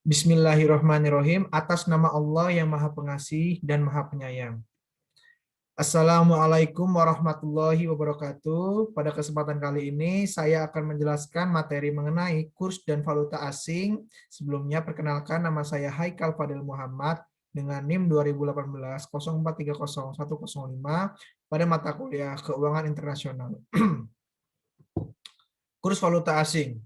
Bismillahirrahmanirrahim. Atas nama Allah yang Maha Pengasih dan Maha Penyayang. Assalamualaikum warahmatullahi wabarakatuh. Pada kesempatan kali ini saya akan menjelaskan materi mengenai kurs dan valuta asing. Sebelumnya perkenalkan, nama saya Haikal Fadil Muhammad dengan NIM 2018 04301105 pada mata kuliah Keuangan Internasional. Kurs valuta asing.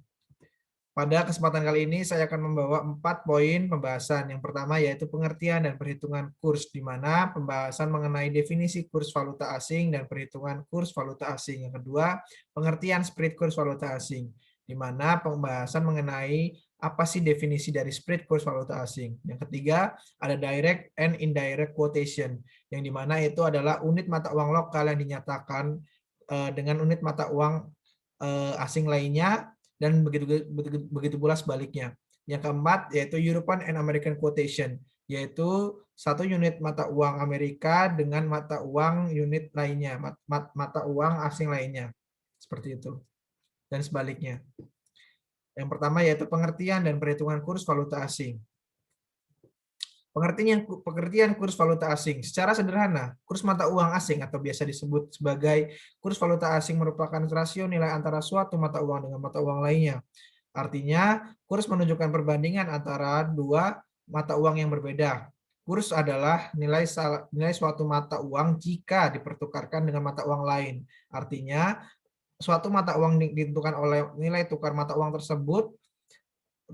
Pada kesempatan kali ini saya akan membawa 4 poin pembahasan. Yang pertama yaitu pengertian dan perhitungan kurs, di mana pembahasan mengenai definisi kurs valuta asing dan perhitungan kurs valuta asing. Yang kedua, pengertian spread kurs valuta asing, di mana pembahasan mengenai apa sih definisi dari spread kurs valuta asing. Yang ketiga, ada direct and indirect quotation, yang di mana itu adalah unit mata uang lokal yang dinyatakan dengan unit mata uang asing lainnya, dan begitu pula sebaliknya. Yang keempat yaitu European and American quotation, yaitu satu unit mata uang Amerika dengan mata uang unit lainnya, mata uang asing lainnya, seperti itu, dan sebaliknya. Yang pertama yaitu pengertian dan perhitungan kurs valuta asing. Pengertian kurs valuta asing. Secara sederhana, kurs mata uang asing atau biasa disebut sebagai kurs valuta asing merupakan rasio nilai antara suatu mata uang dengan mata uang lainnya. Artinya, kurs menunjukkan perbandingan antara dua mata uang yang berbeda. Kurs adalah nilai suatu mata uang jika dipertukarkan dengan mata uang lain. Artinya, suatu mata uang ditentukan oleh nilai tukar mata uang tersebut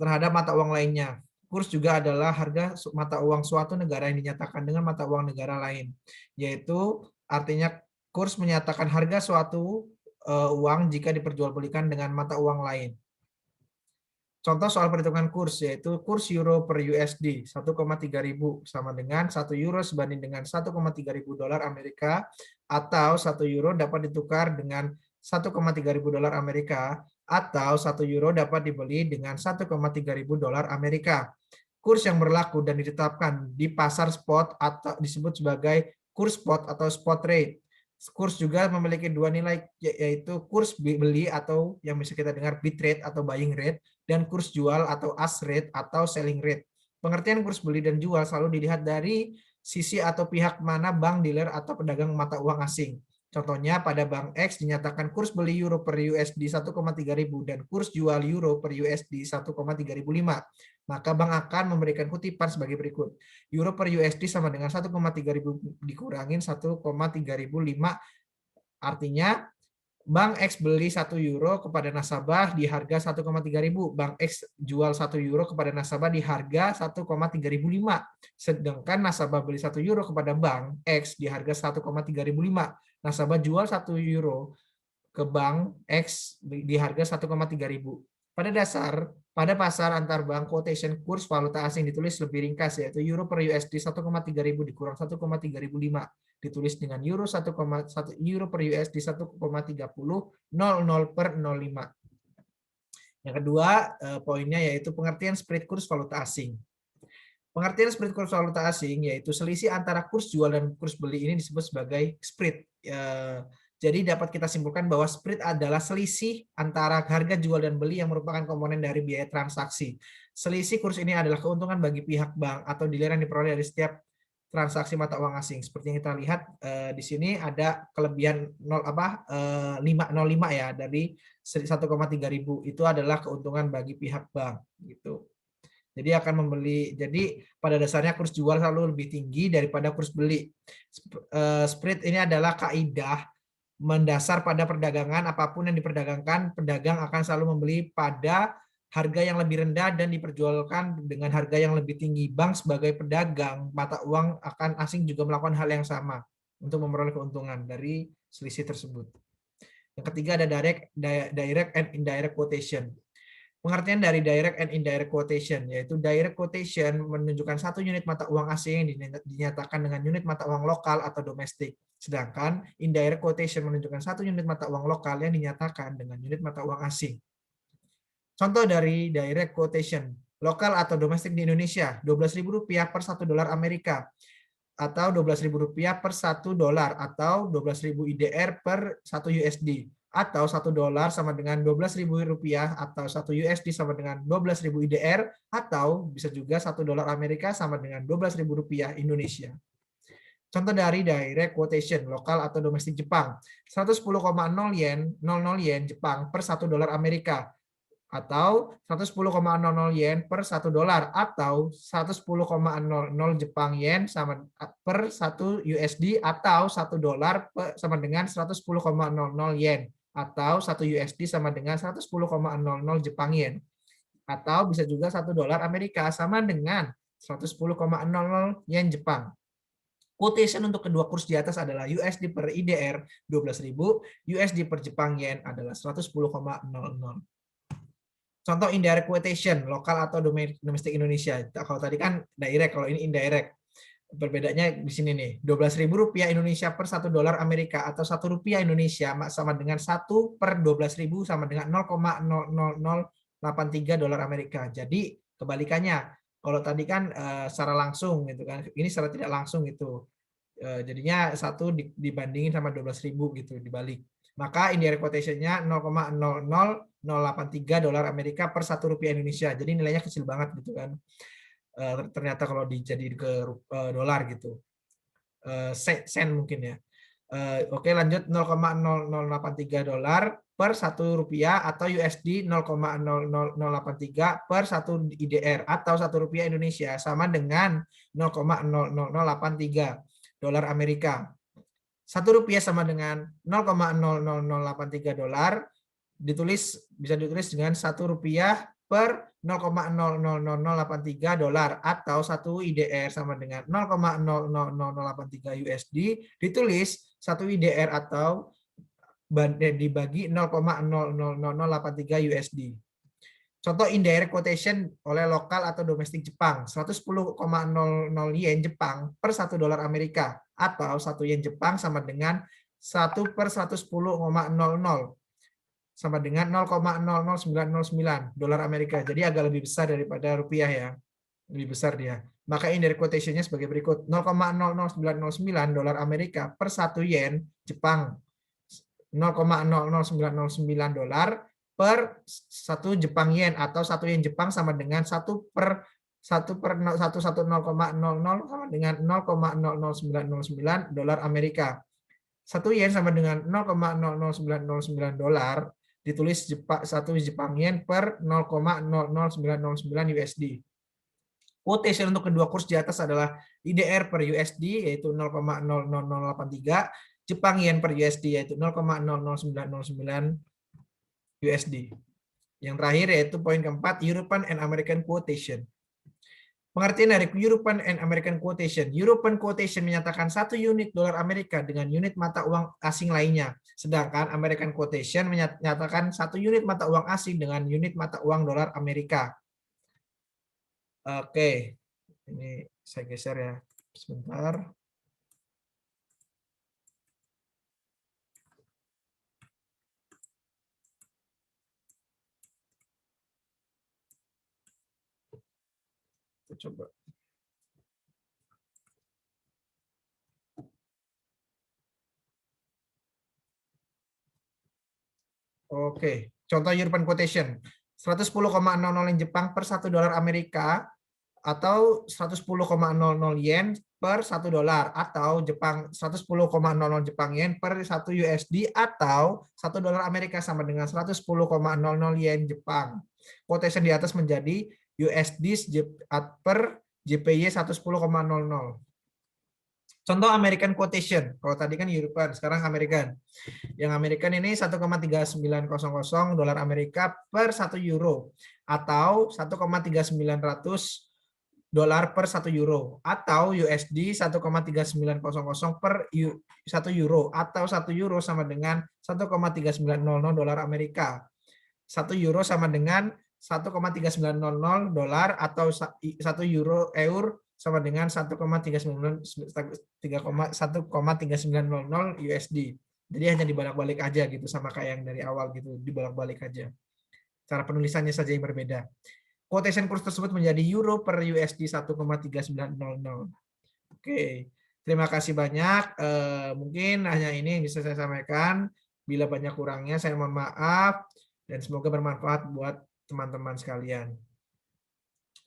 terhadap mata uang lainnya. Kurs juga adalah harga mata uang suatu negara yang dinyatakan dengan mata uang negara lain, yaitu artinya kurs menyatakan harga suatu uang jika diperjualbelikan dengan mata uang lain. Contoh soal perhitungan kurs, yaitu kurs euro per USD 1,3 ribu sama dengan 1 euro sebanding dengan 1,3 ribu dolar Amerika, atau 1 euro dapat ditukar dengan 1,3 ribu dolar Amerika, atau 1 euro dapat dibeli dengan 1,3 ribu dolar Amerika. Kurs yang berlaku dan ditetapkan di pasar spot atau disebut sebagai kurs spot atau spot rate. Kurs juga memiliki dua nilai, yaitu kurs beli atau yang bisa kita dengar bid rate atau buying rate, dan kurs jual atau ask rate atau selling rate. Pengertian kurs beli dan jual selalu dilihat dari sisi atau pihak mana bank, dealer, atau pedagang mata uang asing. Contohnya pada bank X dinyatakan kurs beli euro per USD 1,3 ribu dan kurs jual euro per USD 1,3 ribu 5. Maka bank akan memberikan kutipan sebagai berikut. Euro per USD sama dengan 1,3 ribu dikurangin 1,3 ribu 5. Artinya Bank X beli 1 euro kepada nasabah di harga 1,3 ribu. Bank X jual 1 euro kepada nasabah di harga 1,3 ribu 5. Sedangkan nasabah beli 1 euro kepada Bank X di harga 1,3 ribu 5. Nasabah jual 1 euro ke Bank X di harga 1,3 ribu. Pada pasar antar bank, quotation kurs valuta asing ditulis lebih ringkas, yaitu euro per USD 1,3 ribu dikurang 1,3 ribu 5. Ditulis dengan euro 1,1 euro per USD 1,30 00 per 05. Yang kedua poinnya yaitu pengertian spread kurs valuta asing. Pengertian spread kurs valuta asing yaitu selisih antara kurs jual dan kurs beli ini disebut sebagai spread. Jadi dapat kita simpulkan bahwa spread adalah selisih antara harga jual dan beli yang merupakan komponen dari biaya transaksi. Selisih kurs ini adalah keuntungan bagi pihak bank atau dealer yang diperoleh dari setiap transaksi mata uang asing. Seperti yang kita lihat di sini ada kelebihan 0,5 ya dari 1,3 ribu, itu adalah keuntungan bagi pihak bank gitu. Jadi akan membeli. Jadi pada dasarnya kurs jual selalu lebih tinggi daripada kurs beli. Spread ini adalah kaidah mendasar pada perdagangan. Apapun yang diperdagangkan, pedagang akan selalu membeli pada harga yang lebih rendah dan diperjualkan dengan harga yang lebih tinggi. Bank sebagai pedagang mata uang akan asing juga melakukan hal yang sama untuk memperoleh keuntungan dari selisih tersebut. Yang ketiga ada direct and indirect quotation. Pengertian dari direct and indirect quotation, yaitu direct quotation menunjukkan satu unit mata uang asing yang dinyatakan dengan unit mata uang lokal atau domestik. Sedangkan indirect quotation menunjukkan satu unit mata uang lokal yang dinyatakan dengan unit mata uang asing. Contoh dari direct quotation, lokal atau domestik di Indonesia, Rp12.000 per 1 dolar Amerika, atau Rp12.000 per 1 dolar, atau 12.000 IDR per 1 USD, atau 1 dolar sama dengan 12.000 rupiah, atau 1 USD sama dengan 12.000 IDR, atau bisa juga 1 dolar Amerika sama dengan 12.000 rupiah Indonesia. Contoh dari direct quotation lokal atau domestik Jepang, 110,0 yen, 00 yen Jepang per 1 dolar Amerika, atau 110,00 yen per 1 dolar, atau 110,00 Jepang yen sama per 1 USD, atau 1 dolar sama dengan 110,00 yen, atau 1 USD sama dengan 110,00 Jepang yen, atau bisa juga 1 dolar Amerika sama dengan 110,00 yen Jepang. Quotation untuk kedua kurs di atas adalah USD per IDR 12.000, USD per Jepang yen adalah 110,00. Contoh indirect quotation, lokal atau domestik Indonesia. Kalau tadi kan direct, kalau ini indirect. Perbedaannya di sini nih, 12.000 rupiah Indonesia per 1 dolar Amerika, atau 1 rupiah Indonesia sama dengan 1 per 12.000 sama dengan 0,00083 dolar Amerika. Jadi kebalikannya, kalau tadi kan secara langsung gitu kan, ini secara tidak langsung gitu. Jadinya 1 dibandingin sama 12.000 gitu, dibalik. Maka indirect quotation-nya 0,00083 dolar Amerika per 1 rupiah Indonesia. Jadi nilainya kecil banget gitu kan. Ternyata kalau dijadiin ke dolar gitu. Sen mungkin ya. Oke, lanjut 0,0083 dolar per 1 rupiah, atau USD 0,0083 per 1 IDR, atau 1 rupiah Indonesia sama dengan 0,0083 dolar Amerika. 1 rupiah sama dengan 0,00083 dolar, bisa ditulis dengan 1 rupiah per 0,0083 dolar, atau 1 IDR sama dengan 0,00083 USD, ditulis 1 IDR atau dibagi 0,00083 USD. Contoh indirect quotation oleh lokal atau domestik Jepang, 110,00 yen Jepang per 1 dolar Amerika, atau 1 yen Jepang sama dengan 1 per 110,00 sama dengan 0,00909 dolar Amerika. Jadi agak lebih besar daripada rupiah ya. Lebih besar dia. Maka indirect quotation-nya sebagai berikut, 0,00909 dolar Amerika per 1 yen Jepang, 0,00909 dolar per 1 Jepang yen, atau 1 yen Jepang sama dengan 1 per 110,00 sama dengan 0,00909 dolar Amerika. 1 yen sama dengan 0,00909 dolar, ditulis 1 Jepang yen per 0,00909 USD. Quotation untuk kedua kurs di atas adalah IDR per USD yaitu 0,00083, Jepang yen per USD yaitu 0,00909 USD. Yang terakhir yaitu poin keempat, European and American Quotation. Pengertian dari European and American Quotation. European Quotation menyatakan 1 unit dolar Amerika dengan unit mata uang asing lainnya. Sedangkan American Quotation menyatakan 1 unit mata uang asing dengan unit mata uang dolar Amerika. Oke, ini saya geser ya, sebentar. Kita coba. Oke, contoh European Quotation. 110,00 yen Jepang per 1 dolar Amerika, atau 110,00 yen per 1 dolar, atau 110,00 Jepang yen per 1 USD, atau 1 dolar Amerika sama dengan 110,00 yen Jepang. Quotation di atas menjadi USD per JPY 110,00. Contoh American Quotation. Kalau tadi kan European, sekarang American. Yang American ini 1,3900 dolar Amerika per 1 euro, atau 1,3900 dolar per 1 euro, atau USD 1,3900 per 1 euro, atau 1 euro sama dengan 1,3900 dolar Amerika. 1 euro sama dengan 1,3900 dolar, atau 1 eur sama dengan 1,3900 USD. Jadi hanya dibolak-balik aja gitu, sama kayak yang dari awal gitu, dibolak-balik aja. Cara penulisannya saja yang berbeda. Quotation kurs tersebut menjadi euro per USD 1,3900. Oke, terima kasih banyak. Mungkin hanya ini yang bisa saya sampaikan. Bila banyak kurangnya, saya mohon maaf dan semoga bermanfaat buat teman-teman sekalian.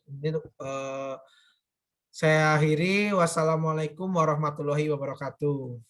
Ini, saya akhiri. Wassalamualaikum warahmatullahi wabarakatuh.